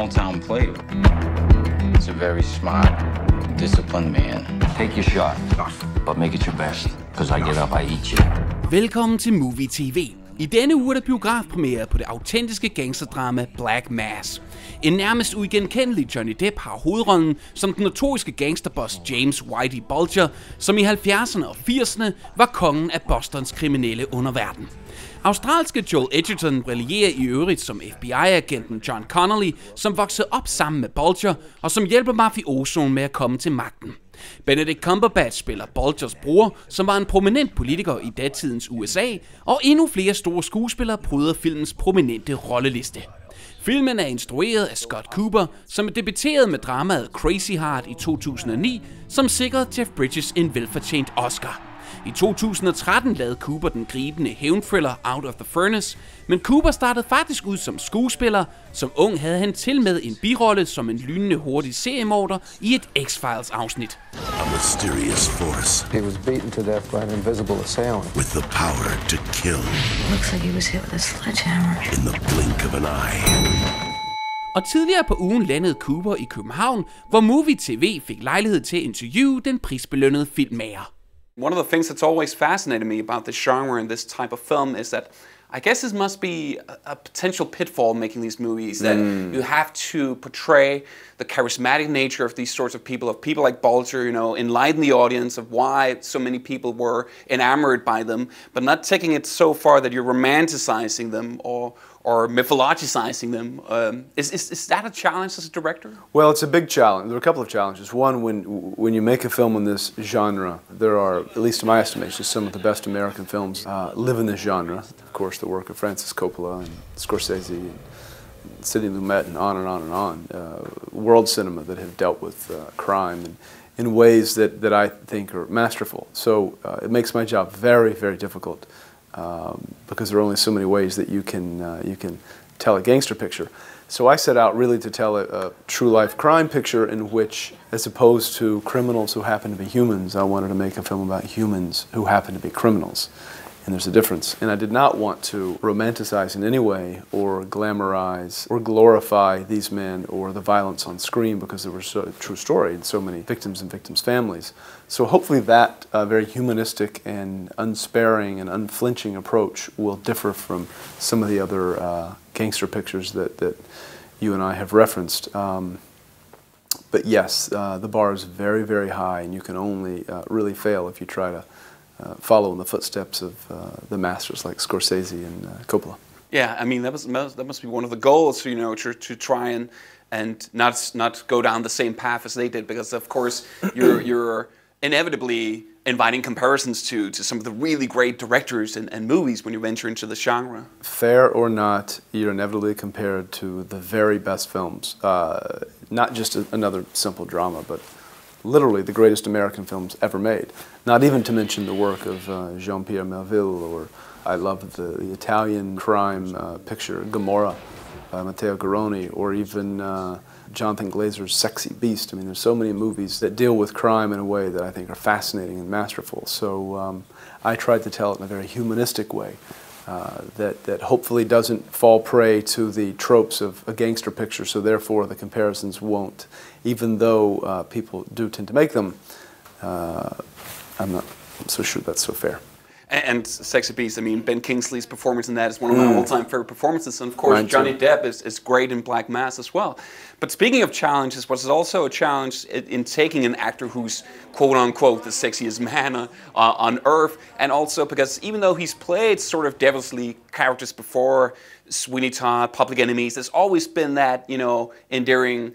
small-town player. He's a very smart, disciplined man. Take your shot, but make it your best, because I get up, I eat you. Velkommen til Moovy TV. I denne uge er der biografpremiere på det autentiske gangsterdrama Black Mass. En nærmest uigenkendelig Johnny Depp har hovedrollen som den notoriske gangsterboss James Whitey Bulger, som i 70'erne og 80'erne var kongen af Bostons kriminelle underverden. Australske Joel Edgerton brillerer i øvrigt som FBI-agenten John Connolly, som voksede op sammen med Bulger, og som hjælper mafiosoen med at komme til magten. Benedict Cumberbatch spiller Bulgers bror, som var en prominent politiker i datidens USA, og endnu flere store skuespillere pryder filmens prominente rolleliste. Filmen er instrueret af Scott Cooper, som er debuteret med dramaet Crazy Heart i 2009, som sikrede Jeff Bridges en velfortjent Oscar. I 2013 lavede Cooper den gribende hævn-thriller Out of the Furnace, men Cooper startede faktisk ud som skuespiller. Som ung havde han tilmed en birolle som en lynende, hurtig seriemorder i et X-Files afsnit. A mysterious force. He was beaten to death by an invisible assailant. With the power to kill. Looks like he was hit with a sledgehammer. In the blink of an eye. Og tidligere på ugen landede Cooper i København, hvor Moovy TV fik lejlighed til at interviewe den prisbelønnede filmmager. One of the things that's always fascinated me about this genre and this type of film is that I guess this must be a potential pitfall making these movies, that you have to portray the charismatic nature of these sorts of people like Bulger, you know, enlighten the audience of why so many people were enamored by them, but not taking it so far that you're romanticizing them or mythologizing them. Is that a challenge as a director? Well, it's a big challenge. There are a couple of challenges. One, when you make a film in this genre, there are, at least in my estimation, some of the best American films live in this genre. Of course, the work of Francis Coppola and Scorsese and Sidney Lumet and on and on and on. World cinema that have dealt with crime in ways that I think are masterful. So it makes my job very, very difficult. Because there are only so many ways that you can tell a gangster picture. So I set out really to tell a true life crime picture in which, as opposed to criminals who happen to be humans, I wanted to make a film about humans who happen to be criminals. And there's a difference. And I did not want to romanticize in any way or glamorize or glorify these men or the violence on screen, because there was a true story and so many victims and victims' families. So hopefully that very humanistic and unsparing and unflinching approach will differ from some of the other gangster pictures that you and I have referenced. But yes, the bar is very, very high, and you can only really fail if you try to follow in the footsteps of the masters like Scorsese and Coppola. Yeah, I mean that must be one of the goals, you know, to try and not go down the same path as they did, because of course you're inevitably inviting comparisons to some of the really great directors and movies when you venture into the genre. Fair or not, you're inevitably compared to the very best films. Not just another simple drama, but literally the greatest American films ever made. Not even to mention the work of Jean-Pierre Melville, or I love the Italian crime picture Gomorrah by Matteo Garrone, or even Jonathan Glazer's Sexy Beast. I mean, there's so many movies that deal with crime in a way that I think are fascinating and masterful. So I tried to tell it in a very humanistic way that hopefully doesn't fall prey to the tropes of a gangster picture, so therefore the comparisons won't, even though people do tend to make them. I'm not so sure that's so fair. And Sexy Beast, I mean, Ben Kingsley's performance in that is one of my all-time favorite performances, and of course Johnny Depp is great in Black Mass as well. But speaking of challenges, was it also a challenge in taking an actor who's quote-unquote the sexiest man on earth, and also because even though he's played sort of devilishly characters before, Sweeney Todd, Public Enemies, there's always been that, you know, endearing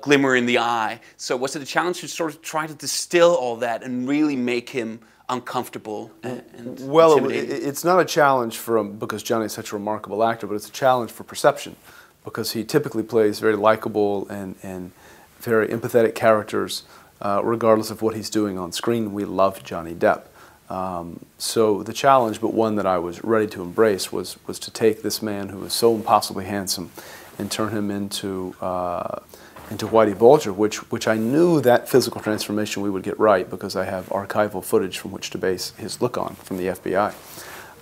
glimmer in the eye. So was it a challenge to sort of try to distill all that and really make him uncomfortable and well, it's not a challenge because Johnny's such a remarkable actor, but it's a challenge for perception, because he typically plays very likable and very empathetic characters, regardless of what he's doing on screen. We love Johnny Depp. So the challenge, but one that I was ready to embrace, was to take this man who is so impossibly handsome and turn him into Whitey Bulger, which I knew that physical transformation we would get right, because I have archival footage from which to base his look on from the FBI.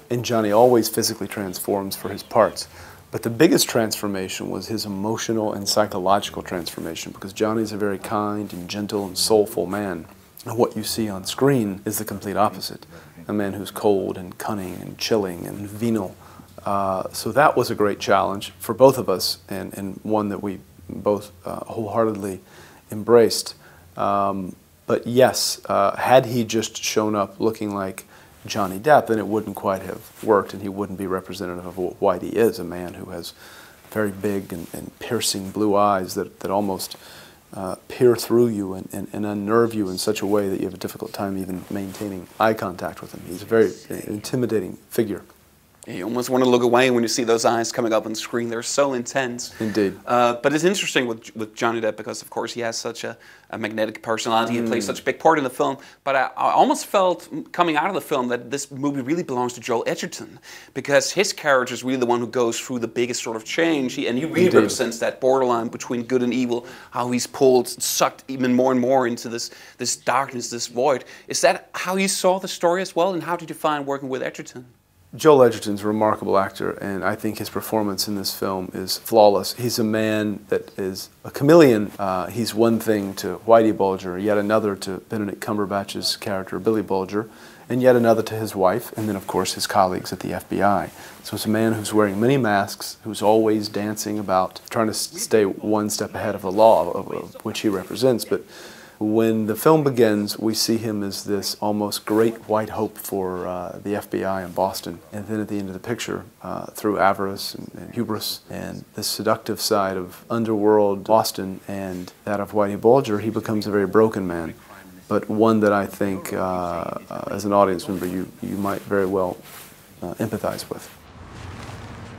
And Johnny always physically transforms for his parts. But the biggest transformation was his emotional and psychological transformation, because Johnny's a very kind and gentle and soulful man. And what you see on screen is the complete opposite. A man who's cold and cunning and chilling and venal. So that was a great challenge for both of us, and one that we both wholeheartedly embraced. But yes, had he just shown up looking like Johnny Depp, then it wouldn't quite have worked, and he wouldn't be representative of what Whitey is, a man who has very big and piercing blue eyes that almost peer through you and unnerve you in such a way that you have a difficult time even maintaining eye contact with him. He's a very intimidating figure. You almost want to look away when you see those eyes coming up on the screen. They're so intense. Indeed. But it's interesting with Johnny Depp because, of course, he has such a magnetic personality. He plays such a big part in the film. But I almost felt, coming out of the film, that this movie really belongs to Joel Edgerton, because his character is really the one who goes through the biggest sort of change. And he really represents that borderline between good and evil, how he's pulled, sucked even more and more into this darkness, this void. Is that how you saw the story as well? And how did you find working with Edgerton? Joel Edgerton's a remarkable actor, and I think his performance in this film is flawless. He's a man that is a chameleon. He's one thing to Whitey Bulger, yet another to Benedict Cumberbatch's character, Billy Bulger, and yet another to his wife, and then, of course, his colleagues at the FBI. So it's a man who's wearing many masks, who's always dancing about, trying to stay one step ahead of the law, of which he represents. But when the film begins, we see him as this almost great white hope for the FBI in Boston. And then at the end of the picture, through avarice and hubris and the seductive side of underworld Boston and that of Whitey Bulger, he becomes a very broken man. But one that I think, as an audience member, you might very well empathize with.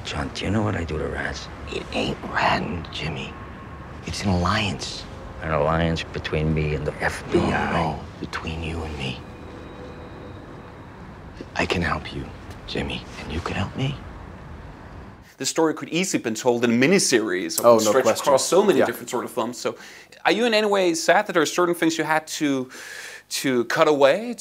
John, do you know what I do to rats? It ain't ratting, Jimmy. It's an alliance. An alliance between me and the FBI? No, between you and me. I can help you, Jimmy, and you can help me. The story could easily have been told in a miniseries, or no stretch question. across so many different sort of films. So, are you in any way sad that there are certain things you had to cut away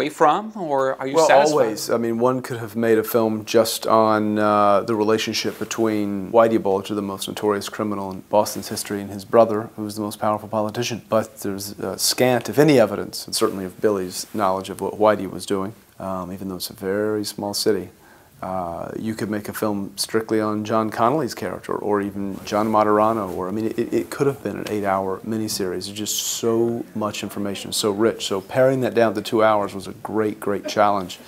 from, or are you satisfied? Well, always. I mean, one could have made a film just on the relationship between Whitey Bulger, the most notorious criminal in Boston's history, and his brother, who was the most powerful politician. But there's scant, if any, evidence, and certainly of Billy's knowledge of what Whitey was doing, even though it's a very small city. You could make a film strictly on John Connolly's character, or even John Materano, or I mean, it could have been an 8-hour miniseries. It's just so much information, so rich. So paring that down to 2 hours was a great, great challenge.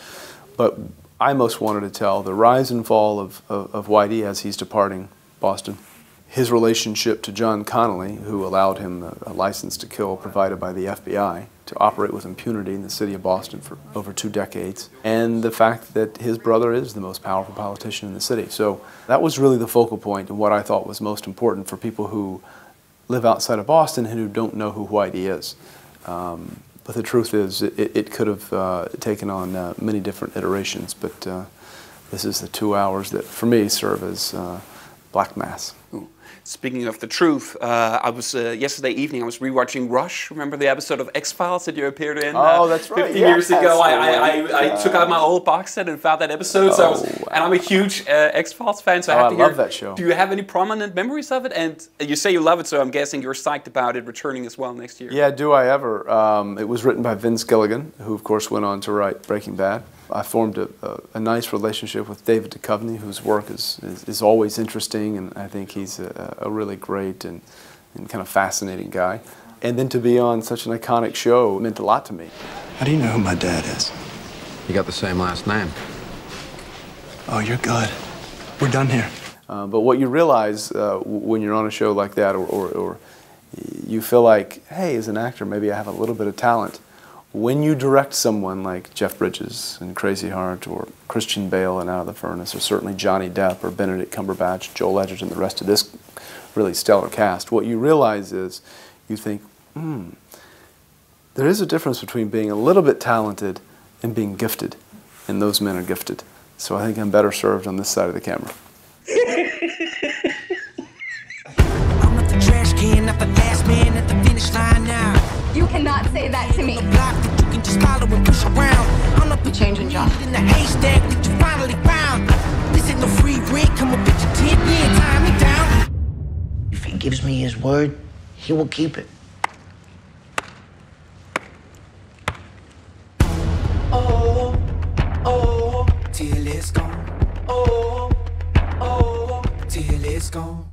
But I most wanted to tell the rise and fall of Whitey as he's departing Boston, his relationship to John Connolly, who allowed him a license to kill provided by the FBI, to operate with impunity in the city of Boston for over 2 decades, and the fact that his brother is the most powerful politician in the city. So that was really the focal point and what I thought was most important for people who live outside of Boston and who don't know who Whitey is. But the truth is, it could have taken on many different iterations, but this is the 2 hours that, for me, serve as Black Mass. Ooh. Speaking of the truth, I was yesterday evening. I was rewatching Rush. Remember the episode of X-Files that you appeared in? Oh, that's right. 50 years ago. I took out my old box set and found that episode. And I'm a huge X-Files fan. So I have to hear, love that show. Do you have any prominent memories of it? And you say you love it, so I'm guessing you're psyched about it returning as well next year. Yeah, do I ever? It was written by Vince Gilligan, who of course went on to write Breaking Bad. I formed a nice relationship with David Duchovny, whose work is always interesting, and I think he's a really great and kind of fascinating guy. And then to be on such an iconic show meant a lot to me. How do you know who my dad is? You got the same last name. Oh, you're good. We're done here. But what you realize when you're on a show like that, or you feel like, hey, as an actor, maybe I have a little bit of talent. When you direct someone like Jeff Bridges in Crazy Heart, or Christian Bale in Out of the Furnace, or certainly Johnny Depp, or Benedict Cumberbatch, Joel Edgerton, the rest of this really stellar cast, what you realize is you think, there is a difference between being a little bit talented and being gifted, and those men are gifted. So I think I'm better served on this side of the camera. I'm not the trash can, not the last man at the finish line now. You cannot say that to me. You're changing, John. no free rent. Come up, bitch, your 10 year, tie me down. If he gives me his word, he will keep it. Oh, oh, till it's gone. Oh, oh, till it's gone.